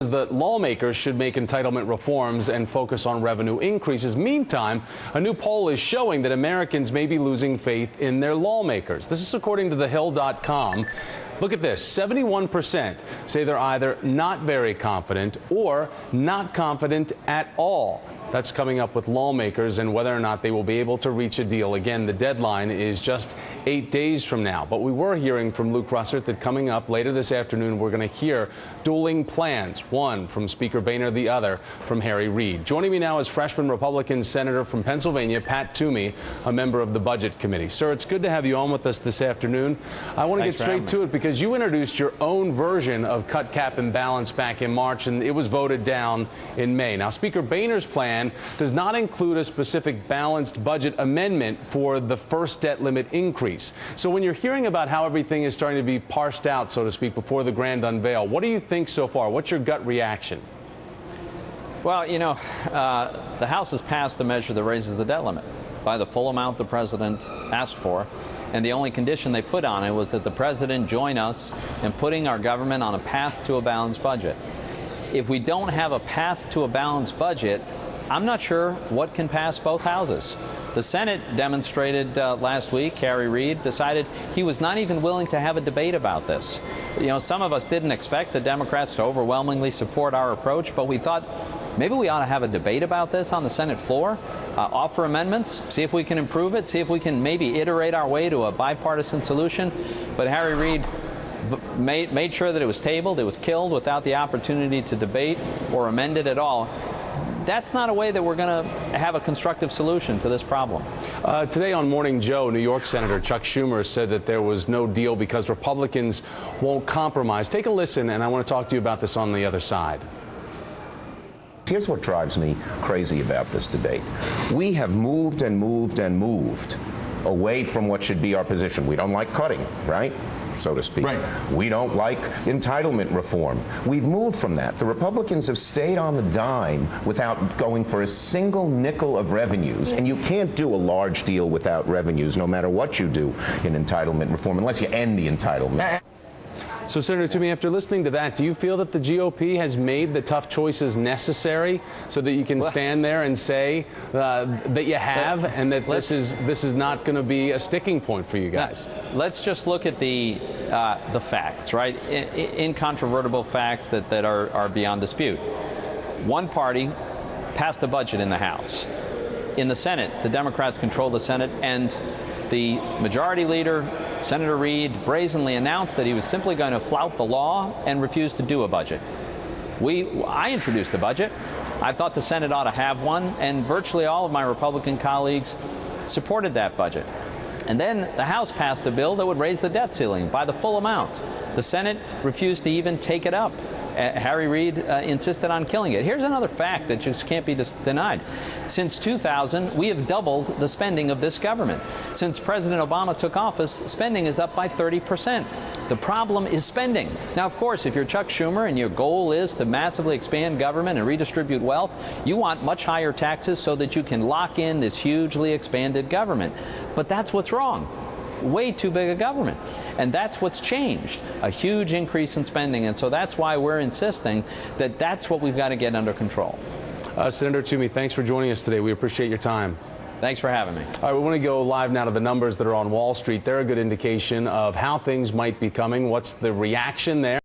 That lawmakers should make entitlement reforms and focus on revenue increases. Meantime, a new poll is showing that Americans may be losing faith in their lawmakers. This is according to thehill.com. Look at this. 71% say they're either not very confident or not confident at all. That's coming up with lawmakers and whether or not they will be able to reach a deal. Again, the deadline is just 8 days from now. But we were hearing from Luke Russert that coming up later this afternoon, we're going to hear dueling plans, one from Speaker Boehner, the other from Harry Reid. Joining me now is freshman Republican Senator from Pennsylvania, Pat Toomey, a member of the Budget Committee. Sir, it's good to have you on with us this afternoon. I want to get straight to it because you introduced your own version of cut, cap, and balance back in March, and it was voted down in May. Now, Speaker Boehner's plan does not include a specific balanced budget amendment for the first debt limit increase. So when you're hearing about how everything is starting to be parsed out, so to speak, before the grand unveil, what do you think so far? What's your gut reaction? Well, you know, the House has passed a measure that raises the debt limit by the full amount the president asked for. And the only condition they put on it was that the president join us in putting our government on a path to a balanced budget. If we don't have a path to a balanced budget, I'm not sure what can pass both houses. The Senate demonstrated last week. Harry Reid decided he was not even willing to have a debate about this. You know, some of us didn't expect the Democrats to overwhelmingly support our approach, but we thought maybe we ought to have a debate about this on the Senate floor, offer amendments, see if we can improve it, see if we can maybe iterate our way to a bipartisan solution. But Harry Reid made sure that it was tabled, it was killed without the opportunity to debate or amend it at all. That's not a way that we're going to have a constructive solution to this problem. Today on Morning Joe, New York Senator Chuck Schumer said that there was no deal because Republicans won't compromise. Take a listen, and I want to talk to you about this on the other side. Here's what drives me crazy about this debate. We have moved and moved and moved away from what should be our position. We don't like cutting, right? So to speak. Right. We don't like entitlement reform. We've moved from that. The Republicans have stayed on the dime without going for a single nickel of revenues. And you can't do a large deal without revenues, no matter what you do in entitlement reform, unless you end the entitlement. So, Senator Toomey, after listening to that, do you feel that the GOP has made the tough choices necessary so that you can stand there and say that you have and that this is not going to be a sticking point for you guys? Let's just look at the facts, right? Incontrovertible facts that are beyond dispute. One party passed a budget in the House. In the Senate, the Democrats control the Senate, and the majority leader, Senator Reid, brazenly announced that he was simply going to flout the law and refuse to do a budget. I introduced a budget. I thought the Senate ought to have one, and virtually all of my Republican colleagues supported that budget. And then the House passed a bill that would raise the debt ceiling by the full amount. The Senate refused to even take it up. Harry Reid insisted on killing it. Here's another fact that just can't be denied. Since 2000, we have doubled the spending of this government. Since President Obama took office, spending is up by 30%. The problem is spending. Now, of course, if you're Chuck Schumer and your goal is to massively expand government and redistribute wealth, you want much higher taxes so that you can lock in this hugely expanded government. But that's what's wrong. Way too big a government. And that's what's changed, a huge increase in spending. And so that's why we're insisting that that's what we've got to get under control. Senator Toomey, thanks for joining us today. We appreciate your time. Thanks for having me. All right, we want to go live now to the numbers that are on Wall Street. They're a good indication of how things might be coming. What's the reaction there?